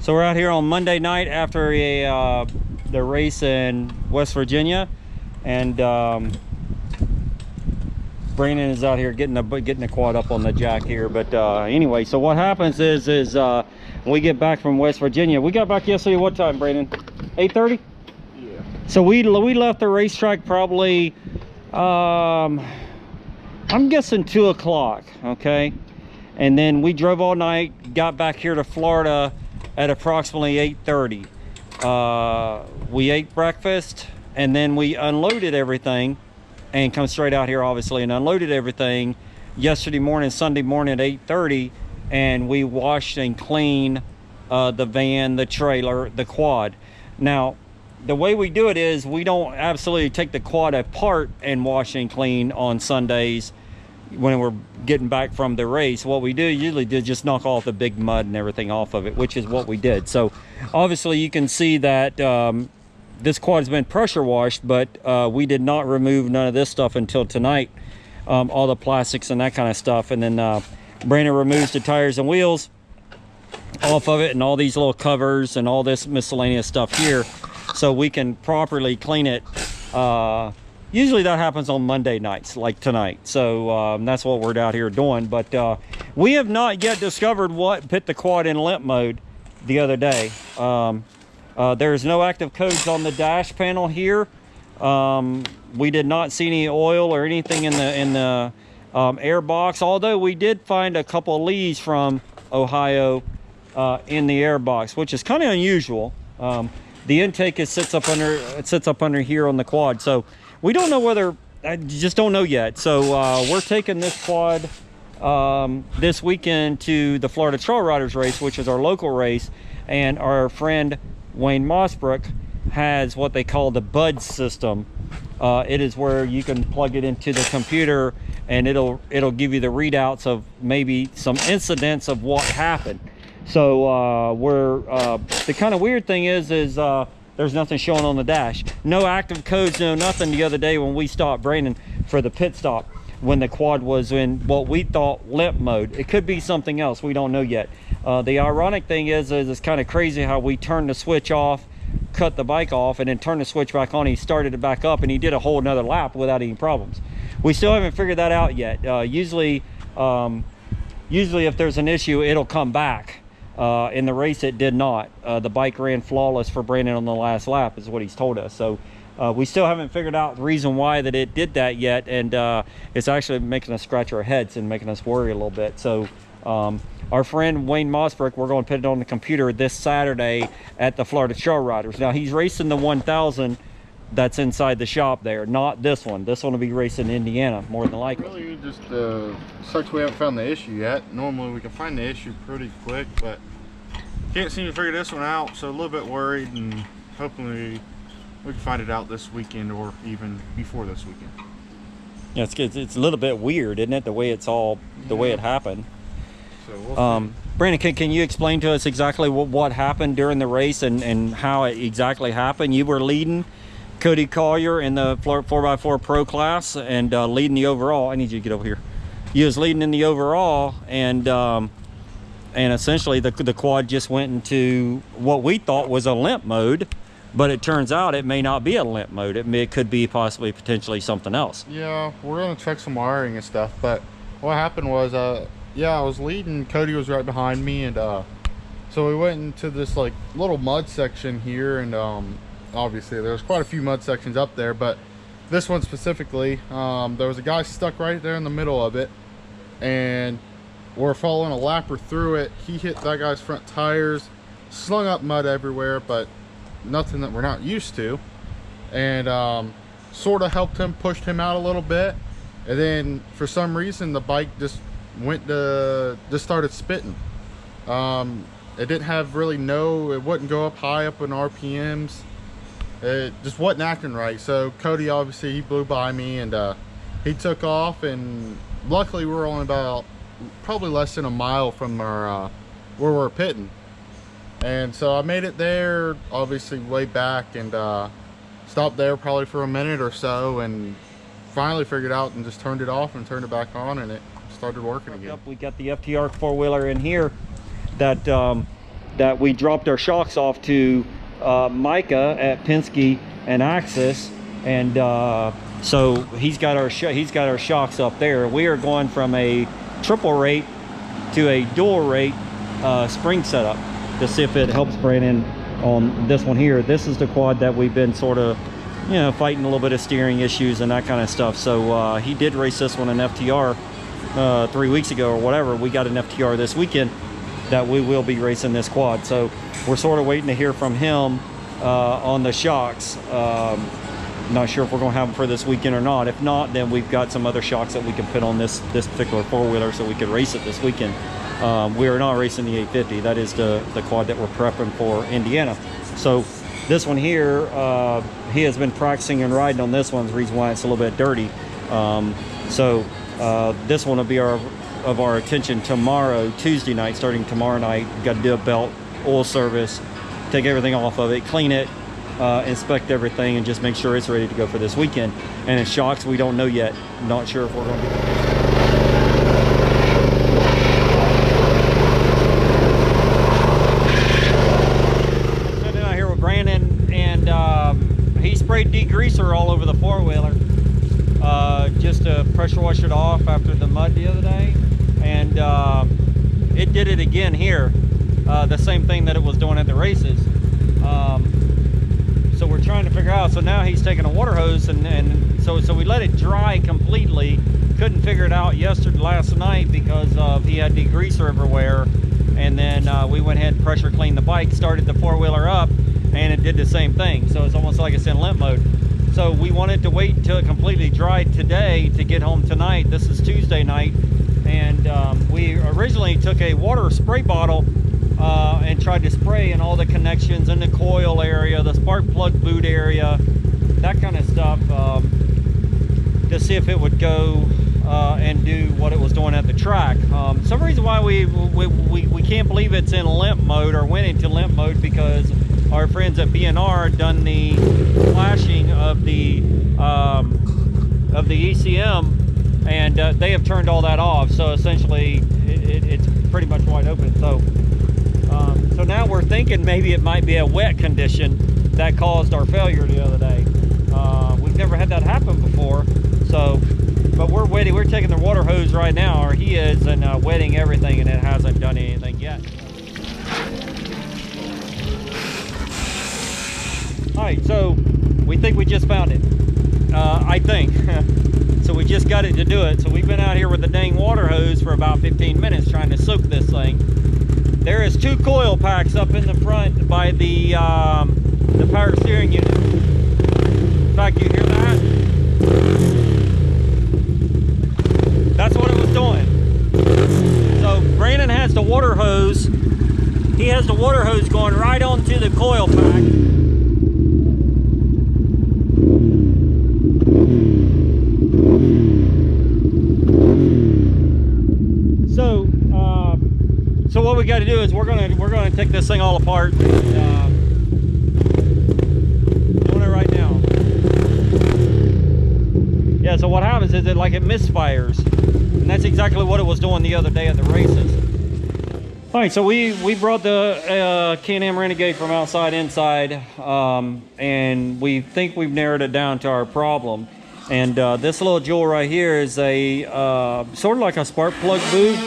So we're out here on Monday night after the race in West Virginia, and Brandon is out here getting the quad up on the jack here. But anyway, so what happens is when we get back from West Virginia, we got back yesterday. What time, Brandon? 8:30. Yeah. So we left the racetrack probably I'm guessing 2 o'clock. Okay, and then we drove all night, got back here to Florida at approximately 8:30. We ate breakfast, and then we unloaded everything and come straight out here, obviously, and unloaded everything yesterday morning, Sunday morning at 8:30, and we washed and cleaned the van, the trailer, the quad. Now, the way we do it is we don't absolutely take the quad apart and wash and clean on Sundays when we're getting back from the race. What we do usually is just knock off the big mud and everything off of it, which is what we did. So obviously you can see that this quad has been pressure washed, but we did not remove none of this stuff until tonight, all the plastics and that kind of stuff. And then Brandon removes the tires and wheels off of it, and all these little covers and all this miscellaneous stuff here, so we can properly clean it. Usually that happens on Monday nights, like tonight. So that's what we're out here doing. But we have not yet discovered what put the quad in limp mode the other day. There's no active codes on the dash panel here. We did not see any oil or anything in the air box, although we did find a couple of leads from Ohio in the air box, which is kind of unusual. The intake sits up under here on the quad, so we don't know whether, I just don't know yet. So we're taking this quad this weekend to the Florida Trail Riders race, which is our local race, and our friend Wayne Mossbrook has what they call the BUD system. It is where you can plug it into the computer, and it'll give you the readouts of maybe some incidents of what happened. So the kind of weird thing is there's nothing showing on the dash, no active codes, no nothing. The other day when we stopped Brandon for the pit stop, when the quad was in what we thought limp mode, it could be something else, we don't know yet. The ironic thing is it's kind of crazy how we turned the switch off, cut the bike off, and then turned the switch back on. He started it back up, and he did a whole another lap without any problems. We still haven't figured that out yet. Usually if there's an issue, it'll come back. In the race it did not. The bike ran flawless for Brandon on the last lap, is what he's told us. So we still haven't figured out the reason why that it did that yet, and it's actually making us scratch our heads and making us worry a little bit. So our friend Wayne Mossbrook, we're going to put it on the computer this Saturday at the Florida Trail Riders. Now he's racing the 1000 that's inside the shop there, not this one. This one will be racing in Indiana, more than likely. Really just sucks we haven't found the issue yet. Normally we can find the issue pretty quick, but can't seem to figure this one out, so a little bit worried, and hopefully we can find it out this weekend or even before this weekend. Yeah, it's a little bit weird, isn't it, the way it happened. So we'll see. Brandon, can you explain to us exactly what happened during the race and how it exactly happened? You were leading Cody Collier in the 4x4 Pro class and leading the overall. I need you to get over here. You was leading in the overall, and essentially the quad just went into what we thought was a limp mode, but it turns out it may not be a limp mode. It could be possibly potentially something else. Yeah, we're gonna check some wiring and stuff, but what happened was yeah, I was leading, Cody was right behind me, and so we went into this like little mud section here, and obviously there's quite a few mud sections up there, but this one specifically, there was a guy stuck right there in the middle of it, and we're following a lapper through it. He hit that guy's front tires, slung up mud everywhere, but nothing that we're not used to, and sort of helped him, pushed him out a little bit, and then for some reason the bike just started spitting. It didn't have really it wouldn't go up high up in RPMs. It just wasn't acting right. So Cody, obviously, he blew by me, and he took off, and luckily we were only about probably less than a mile from our where we're pitting, and so I made it there, obviously way back, and stopped there probably for a minute or so, and finally figured out and just turned it off and turned it back on, and it started working again. We got the FTR four-wheeler in here that that we dropped our shocks off to Micah at Penske and Axis, and so he's got our shocks up there. We are going from a triple rate to a dual rate spring setup to see if it helps Brandon on this one here. This is the quad that we've been sort of, you know, fighting a little bit of steering issues and that kind of stuff. So he did race this one in FTR 3 weeks ago or whatever. We got an FTR this weekend that we will be racing this quad. So we're sort of waiting to hear from him on the shocks. Not sure if we're going to have them for this weekend or not. If not, then we've got some other shocks that we can put on this particular four-wheeler so we could race it this weekend. We are not racing the 850. That is the quad that we're prepping for Indiana. So this one here, he has been practicing and riding on this one. The reason why it's a little bit dirty. This one will be of our attention tomorrow, Tuesday night, starting tomorrow night. Got to do a belt, oil service, take everything off of it, clean it, inspect everything, and just make sure it's ready to go for this weekend. And in shocks, we don't know yet. Not sure if we're going to be. Sitting out here with Brandon, and he sprayed degreaser all over the four-wheeler just to pressure wash it off after the mud the other day, and it did it again here, the same thing that it was doing at the races. So we're trying to figure out. So now he's taking a water hose, and so we let it dry completely. Couldn't figure it out last night because he had degreaser everywhere, and then we went ahead and pressure cleaned the bike, started the four-wheeler up, and it did the same thing. So it's almost like it's in limp mode. So we wanted to wait until it completely dried today to get home tonight. This is Tuesday night, and we originally took a water spray bottle and tried to spray in all the connections in the coil area, the spark plug boot area, that kind of stuff, to see if it would go and do what it was doing at the track. Some reason why we can't believe it's in limp mode or went into limp mode, because our friends at BNR done the flashing of the ECM, and they have turned all that off. So essentially, it's pretty much wide open. So now we're thinking maybe it might be a wet condition that caused our failure the other day. We've never had that happen before. So, but we're waiting. We're taking the water hose right now, or he is, and wetting everything, and it hasn't done anything yet. All right, so we think we just found it. I think. So we just got it to do it. So we've been out here with the dang water hose for about 15 minutes trying to soak this thing. There is 2 coil packs up in the front by the power steering unit. In fact, you hear that? That's what it was doing. So Brandon has the water hose. He has the water hose going right onto the coil pack. So what we got to do is we're gonna take this thing all apart, and doing it right now. Yeah. So what happens is it misfires, and that's exactly what it was doing the other day at the races. All right. So we brought the Can-Am Renegade from outside inside, and we think we've narrowed it down to our problem. And this little jewel right here is a sort of like a spark plug boot.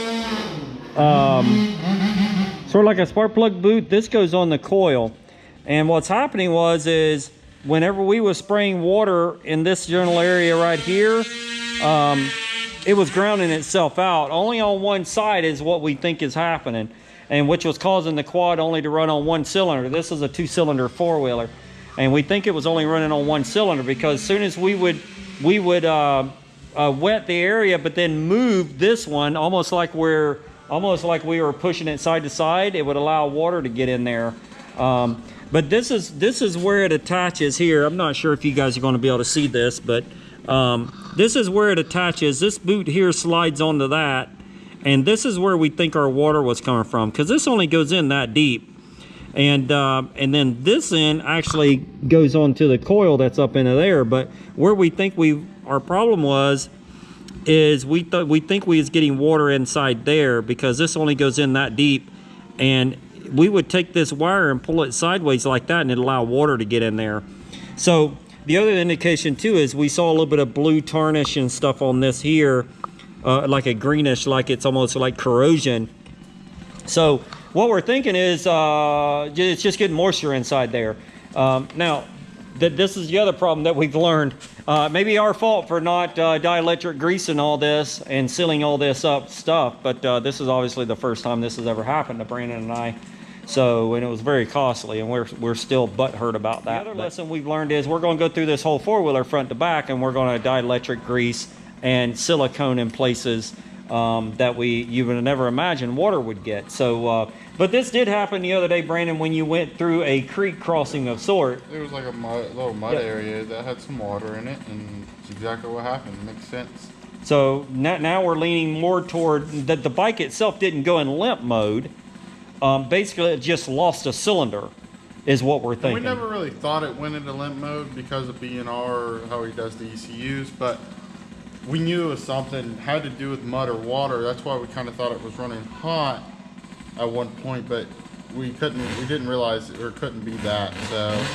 Sort of like a spark plug boot. This goes on the coil, and what's happening is whenever we was spraying water in this general area right here, it was grounding itself out. Only on one side is what we think is happening, and which was causing the quad only to run on one cylinder. This is a 2-cylinder four-wheeler, and we think it was only running on one cylinder because as soon as we would wet the area but then move this one almost like we were pushing it side to side, it would allow water to get in there. But this is where it attaches here. I'm not sure if you guys are going to be able to see this, but this is where it attaches. This boot here slides onto that, and this is where we think our water was coming from, because this only goes in that deep. And then this end actually goes onto the coil that's up into there. But where we think our problem is we think we was getting water inside there, because this only goes in that deep, and we would take this wire and pull it sideways like that, and it'd allow water to get in there. So the other indication too is we saw a little bit of blue tarnish and stuff on this here, like a greenish, like it's almost like corrosion. So what we're thinking is it's just getting moisture inside there. Now, this is the other problem that we've learned. Maybe our fault for not dielectric greasing all this and sealing all this up stuff, but this is obviously the first time this has ever happened to Brandon and I. So, and it was very costly, and we're still butthurt about that. The other lesson we've learned is we're going to go through this whole four-wheeler front to back, and we're going to dielectric grease and silicone in places that you would never imagine water would get. So, but this did happen the other day, Brandon, when you went through a creek crossing of sort. There was like a little mud area that had some water in it, and it's exactly what happened. It makes sense. So now we're leaning more toward that the bike itself didn't go in limp mode. Basically, it just lost a cylinder, is what we're thinking. We never really thought it went into limp mode because of BNR, how he does the ECUs, but we knew it was something had to do with mud or water. That's why we kind of thought it was running hot at one point, but we didn't realize it, or it couldn't be that. So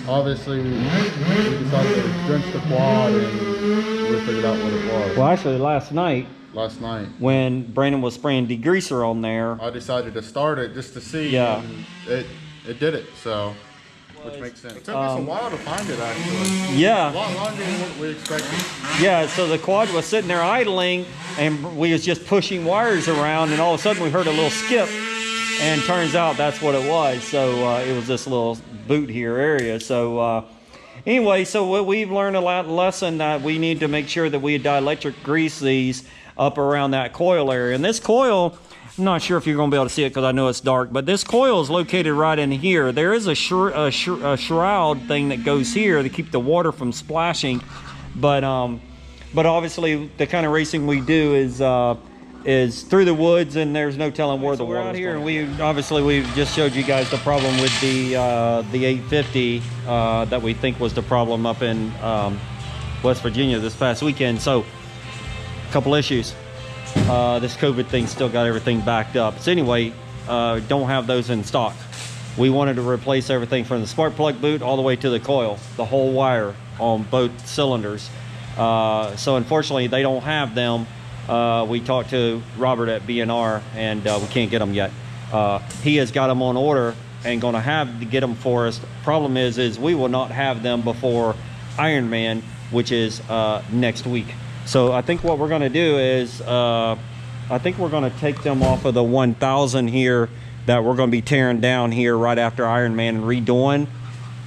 obviously we decided to drench the quad, and we figured out what it was. Well, actually, last night when Brandon was spraying degreaser on there, I decided to start it just to see. Yeah. And it did it. So. Which makes sense. It took us a while to find it, actually. Yeah. A lot longer than what we expected. Yeah, so the quad was sitting there idling, and we was just pushing wires around, and all of a sudden we heard a little skip, and turns out that's what it was. So it was this little boot here area. So anyway, so we've learned a lesson that we need to make sure that we dielectric grease these up around that coil area. And this coil, I'm not sure if you're going to be able to see it because I know it's dark, but this coil is located right in here. There is a shroud thing that goes here to keep the water from splashing, but obviously the kind of racing we do is through the woods, and there's no telling where the water's out here. And we just showed you guys the problem with the 850 that we think was the problem up in West Virginia this past weekend. So a couple issues. This COVID thing still got everything backed up. So anyway, don't have those in stock. We wanted to replace everything from the spark plug boot all the way to the coil, the whole wire on both cylinders. So unfortunately, they don't have them. We talked to Robert at BNR, and we can't get them yet. He has got them on order and going to have to get them for us. Problem is we will not have them before Ironman, which is next week. So I think what we're going to do is I think we're going to take them off of the 1000 here that we're going to be tearing down here right after Ironman and redoing.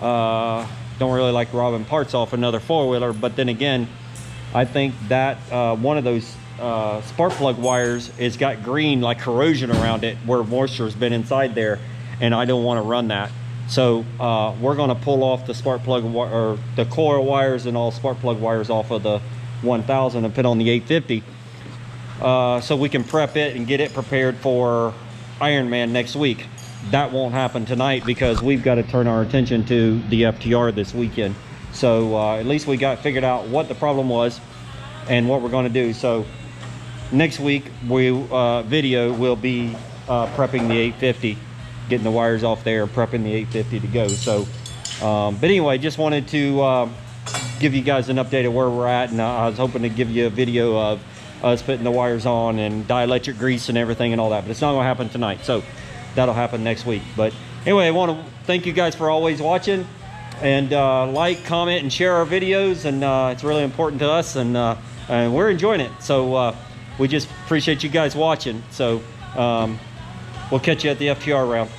Don't really like robbing parts off another four-wheeler, but then again, I think that one of those spark plug wires has got green, like corrosion around it, where moisture has been inside there, and I don't want to run that. So we're going to pull off the spark plug or the coil wires and all spark plug wires off of the 1000 and put on the 850, so we can prep it and get it prepared for Ironman next week. That won't happen tonight because we've got to turn our attention to the FTR this weekend. So at least we got figured out what the problem was and what we're going to do. So next week video will be prepping the 850, getting the wires off there and prepping the 850 to go. So but anyway, just wanted to give you guys an update of where we're at, and I was hoping to give you a video of us putting the wires on and dielectric grease and everything and all that, but it's not going to happen tonight, so that'll happen next week. But anyway, I want to thank you guys for always watching, and like, comment, and share our videos, and it's really important to us, and we're enjoying it. So we just appreciate you guys watching. So we'll catch you at the FTR round.